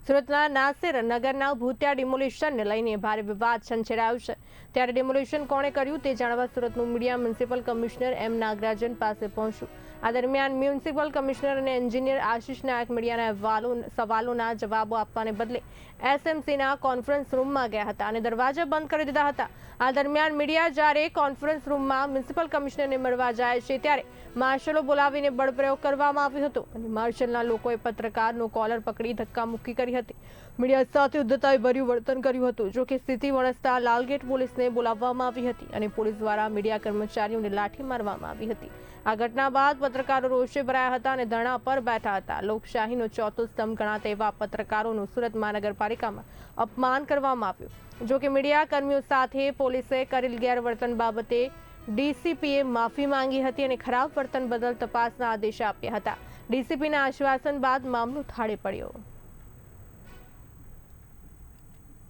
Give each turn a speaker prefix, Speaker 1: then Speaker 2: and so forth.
Speaker 1: સુરતના નાસિર નગરના ભૂતિયા ડિમોલિશનને લઈને ભારે વિવાદ છંછેડાયો છે। ત્યારે ડિમોલિશન કોણે કર્યું તે જાણવા સુરતનું media municipal commissioner M Nagarajan પાસે પહોંચ્યું। આ દરમિયાન મ્યુનિસિપલ કમિશનર અને એન્જિનિયર આશિષ નાયક મીડિયાના સવાલોના જવાબો આપવાને બદલે એસએમસીના કોન્ફરન્સ રૂમમાં ગયા હતા અને દરવાજા બંધ કરી દીધા હતા। આ દરમિયાન મીડિયા જ્યારે કોન્ફરન્સ રૂમમાં મ્યુનિસિપલ કમિશનરને મળવા જાય છે ત્યારે માર્શલો બોલાવીને બળપ્રયોગ કરવામાં આવ્યો હતો અને માર્શલના લોકોએ પત્રકારનો કોલર પકડી ધક્કામુક્કી કરી હતી। મીડિયા સાથે ઉદ્ધતાઈભર્યું વર્તન કર્યું હતું। જો કે સ્થિતિ વણસતા લાલગેટ પોલીસને બોલાવવામાં આવી હતી અને પોલીસ દ્વારા મીડિયા કર્મચારીઓને લાઠી મારવામાં આવી હતી। આ ઘટના બાદ પત્રકારો રોષે ભરાયા હતા અને ધરણા પર બેઠા હતા। લોકશાહીનો ચોથો સ્તંભ ગણાતા એવા પત્રકારોનું સુરત મહાનગરપાલિકામાં અપમાન કરવામાં આવ્યું। જો કે મીડિયા કર્મીઓ સાથે પોલીસે કરેલ ગેરવર્તન બાબતે ડીસીપીએ માફી માંગી હતી અને ખરાબ વર્તન બદલ તપાસના આદેશ આપ્યા હતા। ડીસીપીના આશ્વાસન બાદ મામલો થાળે પડ્યો।